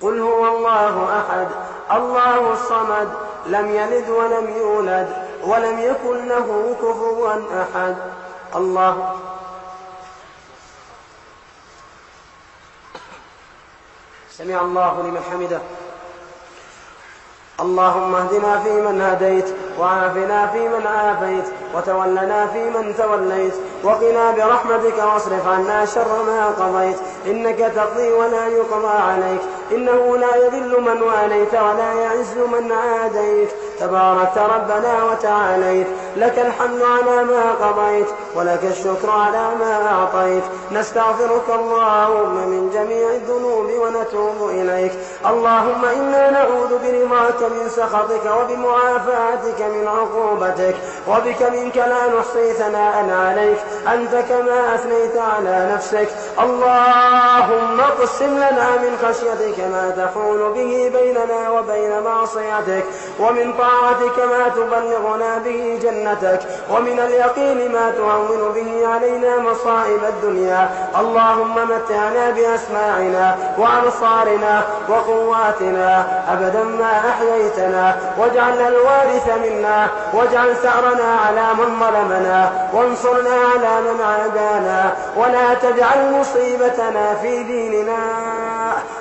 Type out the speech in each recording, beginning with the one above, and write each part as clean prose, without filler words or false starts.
قل هو الله أحد الله الصمد لم يلد ولم يولد ولم يكن له كفوا أحد. الله سمع الله لمن حمده. اللهم اهدنا فيمن هديت وعافنا فيمن عافيت وتولنا فيمن توليت وقنا برحمتك واصرف عنا شر ما قضيت إنك تقضي ولا يقضى عليك إنه لا يذل من واليت ولا يعز من عاديت تباركت ربنا وتعاليت لك الحمد على ما قضيت ولك الشكر على ما أعطيت نستغفرك اللهم من جميع الذنوب ونتوب إليك. اللهم إنا نعوذ برضاك من سخطك وبمعافاتك من عقوبتك وبك منك لا نحصي ثناء عليك أنت كما أثنيت على نفسك. اللهم اقسم لنا من خشيتك ما تحول به بيننا وبين معصيتك ومن طاعتك ما تبلغنا به جنتك ومن اليقين ما تهون به علينا مصائب الدنيا. اللهم متعنا بأسماعنا وأبصارنا وقواتنا أبدا ما أحييتنا واجعلنا الوارث منا واجعل ثأرنا على من ظلمنا وانصرنا على من عادانا ولا تجعل مصيبتنا في ديننا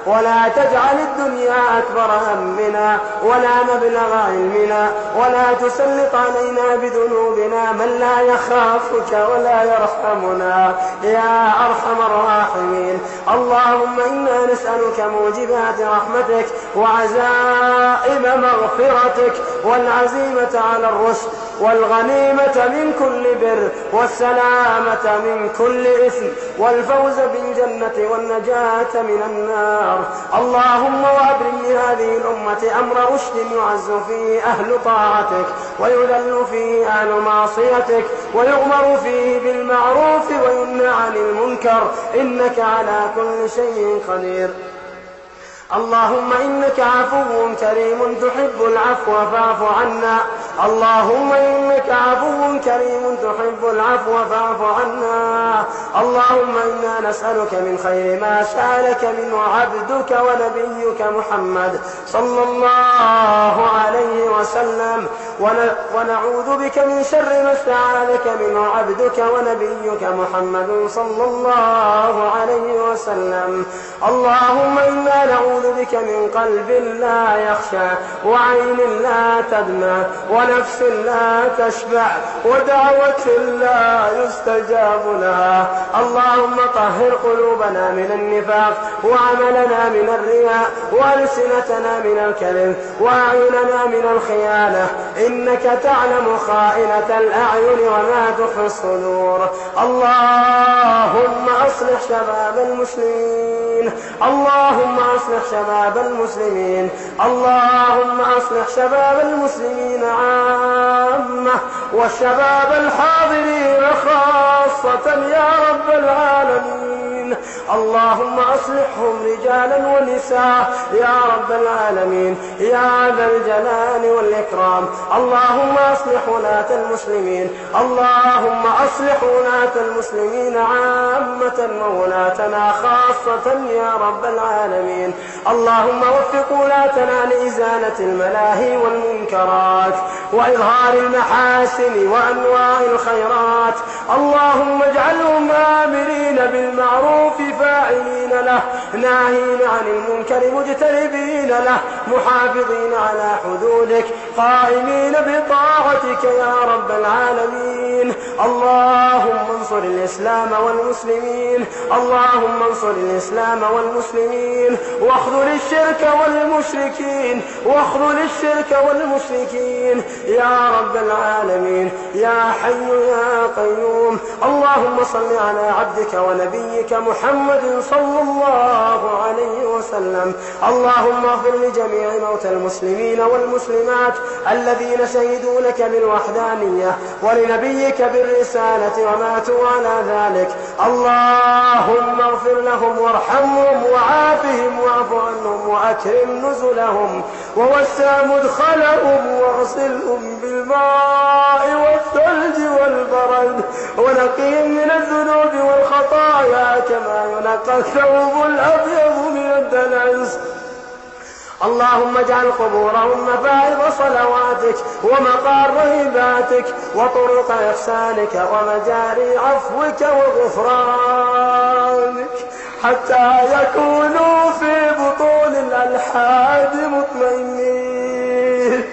ولا تجعل الدنيا أكبر همنا ولا مبلغ علمنا ولا تسلط علينا بذنوبنا من لا يخافك ولا يرحمنا يا أرحم الراحمين. اللهم إنا نسألك موجبات رحمتك وعزائم مغفرتك والعزيمة على الرشد والغنيمة من كل بر والسلامة من كل إثم والفوز بالجنة والنجاة من النار. اللهم وأبرم لهذه الأمة أمر رشد يعز فيه أهل طاعتك ويذل فيه أهل معصيتك ويؤمر فيه بالمعروف وينهى عن المنكر إنك على كل شيء قدير. اللهم إنك عفو كريم تحب العفو فاعف عنا. اللهم إنك عفو كريم تحب العفو فاعف عنا. اللهم إنا نسألك من خير ما سألك منه عبدك ونبيك محمد صلى الله عليه وسلم ونعوذ بك من شر ما استعاذك منه عبدك ونبيك محمد صلى الله عليه وسلم. اللهم إنا نعوذ بك من قلب لا يخشى وعين لا تدمع ونفس لا تشبع ودعوة لا يستجاب لها. اللهم طهر قلوبنا من النفاق وعملنا من الرياء وألسنتنا من الكذب وأعيننا من الخيانة إنك تعلم خائنة الأعين وما تخفي الصدور. اللهم أصلح شباب المسلمين. اللهم أصلح شباب المسلمين. اللهم أصلح شباب المسلمين عامة والشباب الحاضرين خاصة يا رب العالمين. اللهم أصلحهم رجالا ونساء يا رب العالمين يا ذا الجلال والإكرام. اللهم أصلح ولاة المسلمين. اللهم أصلح ولاة المسلمين عامة وولاتنا خاصة يا رب العالمين. اللهم وفق ولاتنا لإزالة الملاهي والمنكرات وإظهار المحاسن وأنواع الخيرات. اللهم اجعلهم آمرين بالمعروف فاعلين له ناهين عن المنكر مجتنبين له محافظين على حدودك قائمين بطاعتك يا رب العالمين. اللهم انصر الإسلام والمسلمين. اللهم انصر الإسلام والمسلمين واخذل الشرك والمشركين واخذل الشرك والمشركين يا رب العالمين يا حي يا قيوم. اللهم صل على عبدك ونبيك محمد صلى الله عليه وسلم. اللهم اغفر لجميع موتى المسلمين والمسلمات الذين شهدوا لك بالوحدانية ولنبيك بالرسالة وماتوا على ذلك. اللهم اغفر لهم وارحمهم وعافهم واعف عنهم وأكرم نزلهم ووسع مدخلهم واغسلهم بالماء والثلج والبرد ونقيهم من الذنوب والخطايا كما ينقى الثوب الأبيض من الدنس. اللهم اجعل قبورهم مفارض صلواتك ومقار هباتك وطرق إحسانك ومجاري عفوك وغفرانك، حتى يكونوا في بطون الألحاد مطمئنين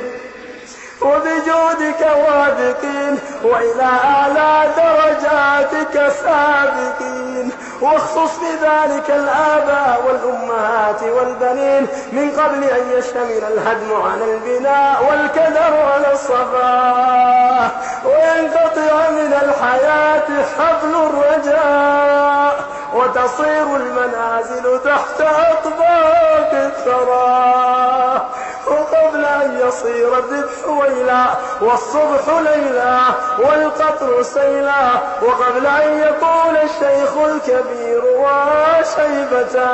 وبجودك واثقين وإلى أعلى درجاتك سابقين. واخصص بذلك الآباء والأمهات والبنين من قبل أن يشتمل الهدم على البناء والكدر على الصفاء وينقطع من الحياة حبل الرجاء وتصير المنازل تحت أطباق الثرى. وقبل أن يصير الذبح ويلا والصبح ليلا والقطر سيلا، وقبل أن يكون الشيخ الكبير وشيبتا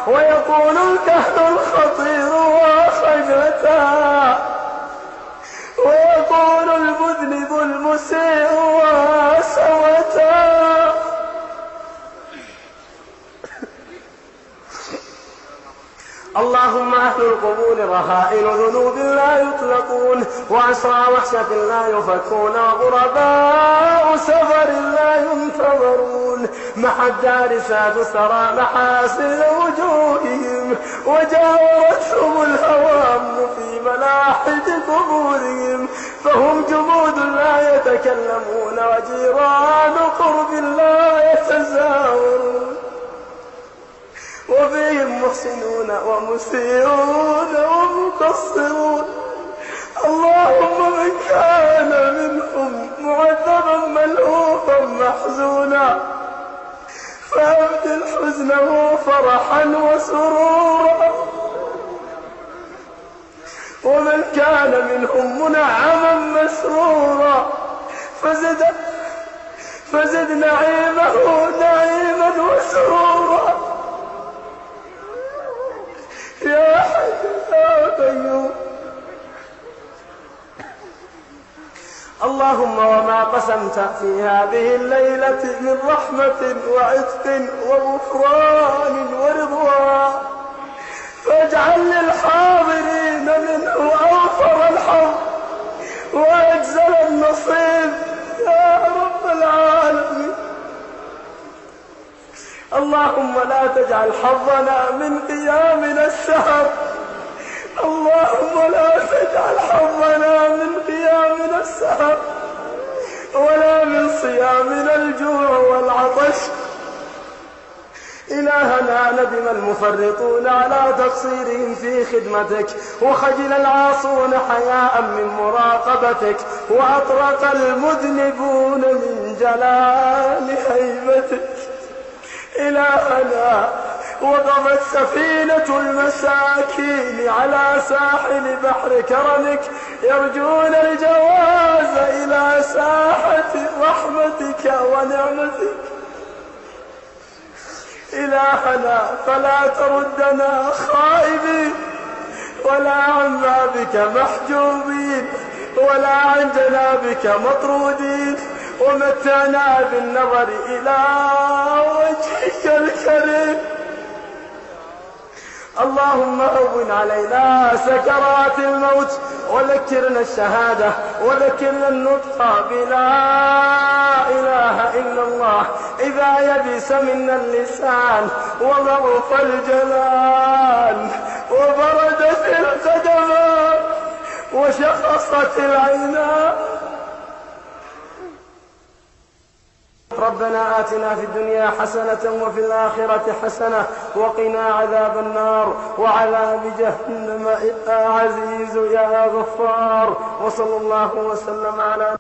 ويكون الكهن الخطير وخجلتا ويكون المذنب المسيء وسوتا. اللهم أهل القبور رهائن ذنوب لا يطلقون وأسرى وحشة لا يفكون وغرباء سفر لا ينتظرون، مع الدارسات سرى محاسن وجوههم وجاورتهم الهوام في ملاحد قبورهم، فهم جمود لا يتكلمون وجيران قرب لا يتزاورون، وفيهم محسنون ومسيئون ومقصرون. اللهم من كان منهم معذبا ملهوفا محزونا فأبدل حزنه فرحا وسرورا، ومن كان منهم منعما مسرورا فزد نعيمه نعيما وسرورا. يا حي يا قيوم. اللهم وما قسمت في هذه الليلة من رحمة وعتق وغفران ورضوان فاجعل للحاضرين منه أوفر الحظ وأجزل النصيب يا رب العالمين. اللهم لا تجعل حظنا من قيامنا السهر، اللهم لا تجعل حظنا من قيامنا السهر ولا من صيامنا الجوع والعطش. إلهنا ندم المفرطون على تقصيرهم في خدمتك وخجل العاصون حياء من مراقبتك وأطرق المذنبون من جلال هيبتك. إلهنا وقفت سفينة المساكين على ساحل بحر كرمك يرجون الجواز إلى ساحة رحمتك ونعمتك. إلهنا فلا تردنا خائبين ولا عن بابك محجوبين ولا عن جنابك مطرودين، ومتعنا بالنظر إلى وجهك الكريم. اللهم هون علينا سكرات الموت وذكرنا الشهادة وذكرنا النطق بلا إله إلا الله إذا يبس منا اللسان وضعف الجلال وبردت القدمان وشخصت العينان. ربنا آتنا في الدنيا حسنة وفي الآخرة حسنة وقنا عذاب النار وعذاب جهنم يا عزيز يا غفار. وصلى الله وسلم على